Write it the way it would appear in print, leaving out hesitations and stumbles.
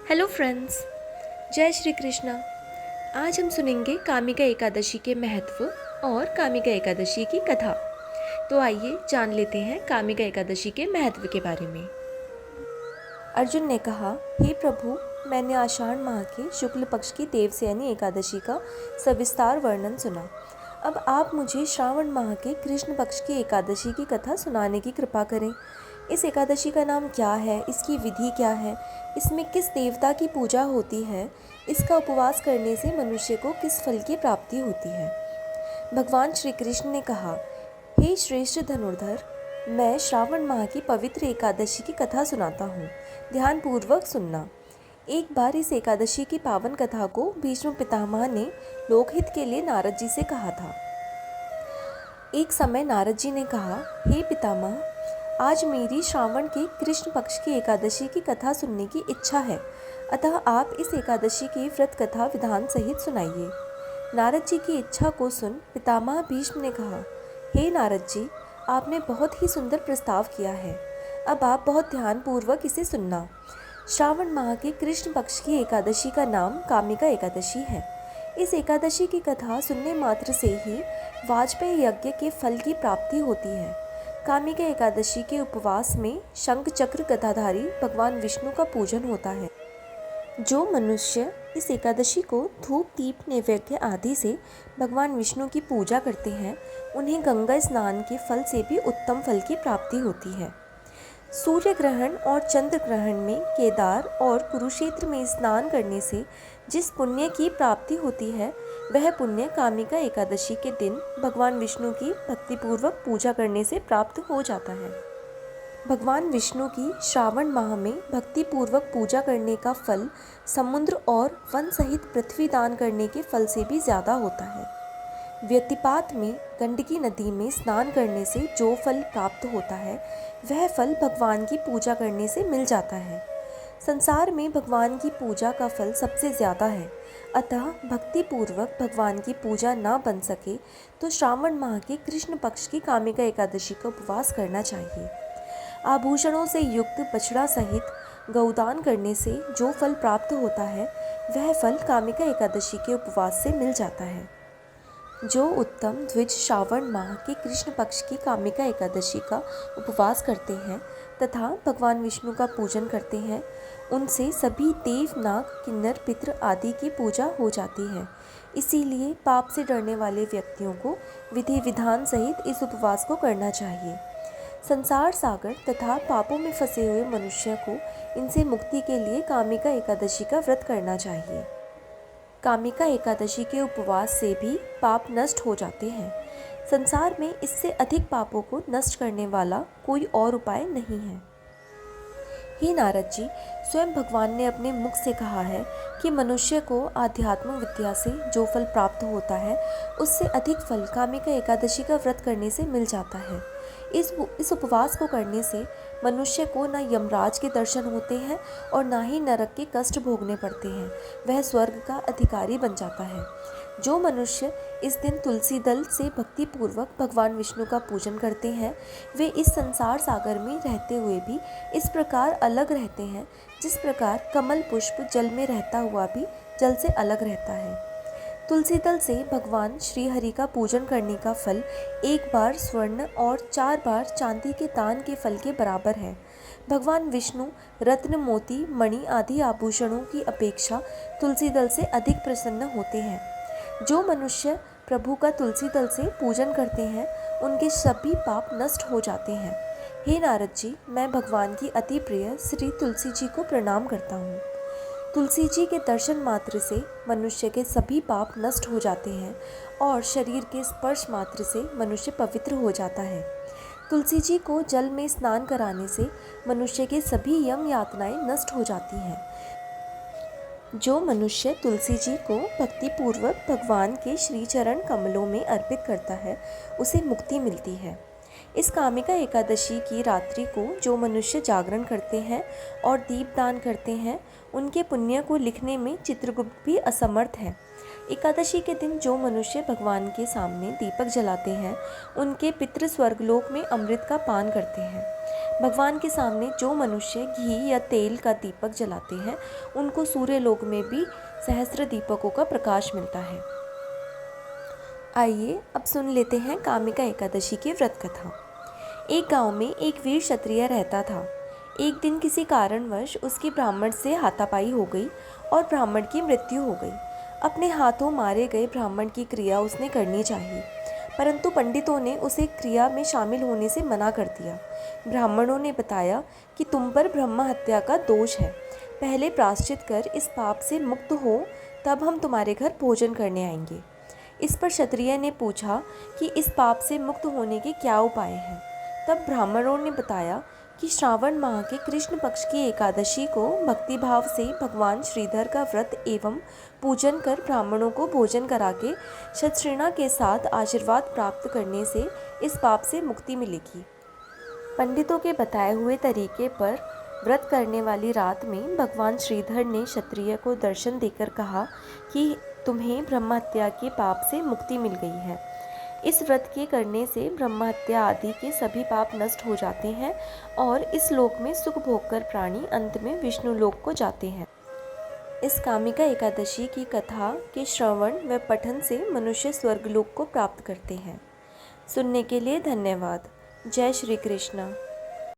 Hello friends, जय श्री कृष्णा। आज हम सुनेंगे कामिका एकादशी के महत्व और कामिका एकादशी की कथा। तो आइए जान लेते हैं कामिका एकादशी के महत्व के बारे में। अर्जुन ने कहा, हे प्रभु, मैंने आषाढ़ माह के शुक्ल पक्ष की देवसेनी एकादशी का सविस्तार वर्णन सुना। अब आप मुझे श्रावण माह के कृष्ण पक्ष की एकादशी की कथा सुनाने की कृपा करें। इस एकादशी का नाम क्या है, इसकी विधि क्या है, इसमें किस देवता की पूजा होती है, इसका उपवास करने से मनुष्य को किस फल की प्राप्ति होती है। भगवान श्री कृष्ण ने कहा, हे श्रेष्ठ धनुर्धर, मैं श्रावण माह की पवित्र एकादशी की कथा सुनाता हूँ। ध्यानपूर्वक सुनना। एक बार इस एकादशी की पावन कथा को भीष्म पितामह ने लोकहित के लिए नारद जी से कहा था। एक समय नारद जी ने कहा, हे पितामह, आज मेरी श्रावण के कृष्ण पक्ष की एकादशी की कथा सुनने की इच्छा है, अतः आप इस एकादशी की व्रत कथा विधान सहित सुनाइए। नारद जी की इच्छा को सुन पितामह भीष्म ने कहा, हे नारद जी, आपने बहुत ही सुंदर प्रस्ताव किया है। अब आप बहुत ध्यानपूर्वक इसे सुनना। श्रावण माह के कृष्ण पक्ष की एकादशी का नाम कामिका एकादशी है। इस एकादशी की कथा सुनने मात्र से ही वाजपेयी यज्ञ के फल की प्राप्ति होती है। कामिका एकादशी के उपवास में शंख चक्र गदाधारी भगवान विष्णु का पूजन होता है। जो मनुष्य इस एकादशी को धूप दीप नैवेद्य आदि से भगवान विष्णु की पूजा करते हैं, उन्हें गंगा स्नान के फल से भी उत्तम फल की प्राप्ति होती है। सूर्य ग्रहण और चंद्र ग्रहण में केदार और कुरुक्षेत्र में स्नान करने से जिस पुण्य की प्राप्ति होती है, वह पुण्य कामिका एकादशी के दिन भगवान विष्णु की भक्तिपूर्वक पूजा करने से प्राप्त हो जाता है। भगवान विष्णु की श्रावण माह में भक्तिपूर्वक पूजा करने का फल समुद्र और वन सहित पृथ्वी दान करने के फल से भी ज़्यादा होता है। व्यतिपात में गंडकी नदी में स्नान करने से जो फल प्राप्त होता है, वह फल भगवान की पूजा करने से मिल जाता है। संसार में भगवान की पूजा का फल सबसे ज़्यादा है, अतः भक्तिपूर्वक भगवान की पूजा ना बन सके तो श्रावण माह के कृष्ण पक्ष की कामिका एकादशी का उपवास करना चाहिए। आभूषणों से युक्त बछड़ा सहित गौदान करने से जो फल प्राप्त होता है, वह फल कामिका एकादशी के उपवास से मिल जाता है। जो उत्तम द्विज श्रावण माह के कृष्ण पक्ष की कामिका एकादशी का उपवास करते हैं तथा भगवान विष्णु का पूजन करते हैं, उनसे सभी देव नाग किन्नर पितृ आदि की पूजा हो जाती है। इसीलिए पाप से डरने वाले व्यक्तियों को विधि विधान सहित इस उपवास को करना चाहिए। संसार सागर तथा पापों में फंसे हुए मनुष्य को इनसे मुक्ति के लिए कामिका एकादशी का व्रत करना चाहिए। कामिका एकादशी के उपवास से भी पाप नष्ट हो जाते हैं। संसार में इससे अधिक पापों को नष्ट करने वाला कोई और उपाय नहीं है। हे नारद जी, स्वयं भगवान ने अपने मुख से कहा है कि मनुष्य को आध्यात्म विद्या से जो फल प्राप्त होता है, उससे अधिक फल कामिका एकादशी का व्रत करने से मिल जाता है। इस उपवास को करने से मनुष्य को न यमराज के दर्शन होते हैं और ना ही नरक के कष्ट भोगने पड़ते हैं। वह स्वर्ग का अधिकारी बन जाता है। जो मनुष्य इस दिन तुलसी दल से भक्तिपूर्वक भगवान विष्णु का पूजन करते हैं, वे इस संसार सागर में रहते हुए भी इस प्रकार अलग रहते हैं जिस प्रकार कमल पुष्प जल में रहता हुआ भी जल से अलग रहता है। तुलसी दल से भगवान श्री हरि का पूजन करने का फल 1 बार स्वर्ण और 4 बार चांदी के दान के फल के बराबर है। भगवान विष्णु रत्न मोती मणि आदि आभूषणों की अपेक्षा तुलसी दल से अधिक प्रसन्न होते हैं। जो मनुष्य प्रभु का तुलसी दल से पूजन करते हैं, उनके सभी पाप नष्ट हो जाते हैं। हे नारद जी, मैं भगवान की अति प्रिय श्री तुलसी जी को प्रणाम करता हूँ। तुलसी जी के दर्शन मात्र से मनुष्य के सभी पाप नष्ट हो जाते हैं और शरीर के स्पर्श मात्र से मनुष्य पवित्र हो जाता है। तुलसी जी को जल में स्नान कराने से मनुष्य के सभी यम यातनाएं नष्ट हो जाती हैं। जो मनुष्य तुलसी जी को भक्तिपूर्वक भगवान के श्री चरण कमलों में अर्पित करता है, उसे मुक्ति मिलती है। इस कामिका एकादशी की रात्रि को जो मनुष्य जागरण करते हैं और दीपदान करते हैं, उनके पुण्य को लिखने में चित्रगुप्त भी असमर्थ है। एकादशी के दिन जो मनुष्य भगवान के सामने दीपक जलाते हैं उनके पितृ स्वर्गलोक में अमृत का पान करते हैं। भगवान के सामने जो मनुष्य घी या तेल का दीपक जलाते हैं उनको सूर्यलोक में भी सहस्त्र दीपकों का प्रकाश मिलता है। आइए अब सुन लेते हैं कामिका एकादशी की व्रत कथा। एक गांव में एक वीर क्षत्रिय रहता था। एक दिन किसी कारणवश उसकी ब्राह्मण से हाथापाई हो गई और ब्राह्मण की मृत्यु हो गई। अपने हाथों मारे गए ब्राह्मण की क्रिया उसने करनी चाहिए, परंतु पंडितों ने उसे क्रिया में शामिल होने से मना कर दिया। ब्राह्मणों ने बताया कि तुम पर ब्रह्म हत्या का दोष है, पहले प्रायश्चित कर इस पाप से मुक्त हो, तब हम तुम्हारे घर भोजन करने आएंगे। इस पर क्षत्रिय ने पूछा कि इस पाप से मुक्त होने के क्या उपाय हैं। तब ब्राह्मणों ने बताया कि श्रावण माह के कृष्ण पक्ष की एकादशी को भक्तिभाव से भगवान श्रीधर का व्रत एवं पूजन कर ब्राह्मणों को भोजन करा के शतश्रृणा के साथ आशीर्वाद प्राप्त करने से इस पाप से मुक्ति मिलेगी। पंडितों के बताए हुए तरीके पर व्रत करने वाली रात में भगवान श्रीधर ने क्षत्रिय को दर्शन देकर कहा कि तुम्हें ब्रह्महत्या के पाप से मुक्ति मिल गई है। इस व्रत के करने से ब्रह्महत्या आदि के सभी पाप नष्ट हो जाते हैं और इस लोक में सुख भोग कर प्राणी अंत में विष्णु लोक को जाते हैं। इस कामिका एकादशी की कथा के श्रवण व पठन से मनुष्य स्वर्गलोक को प्राप्त करते हैं। सुनने के लिए धन्यवाद। जय श्री कृष्ण।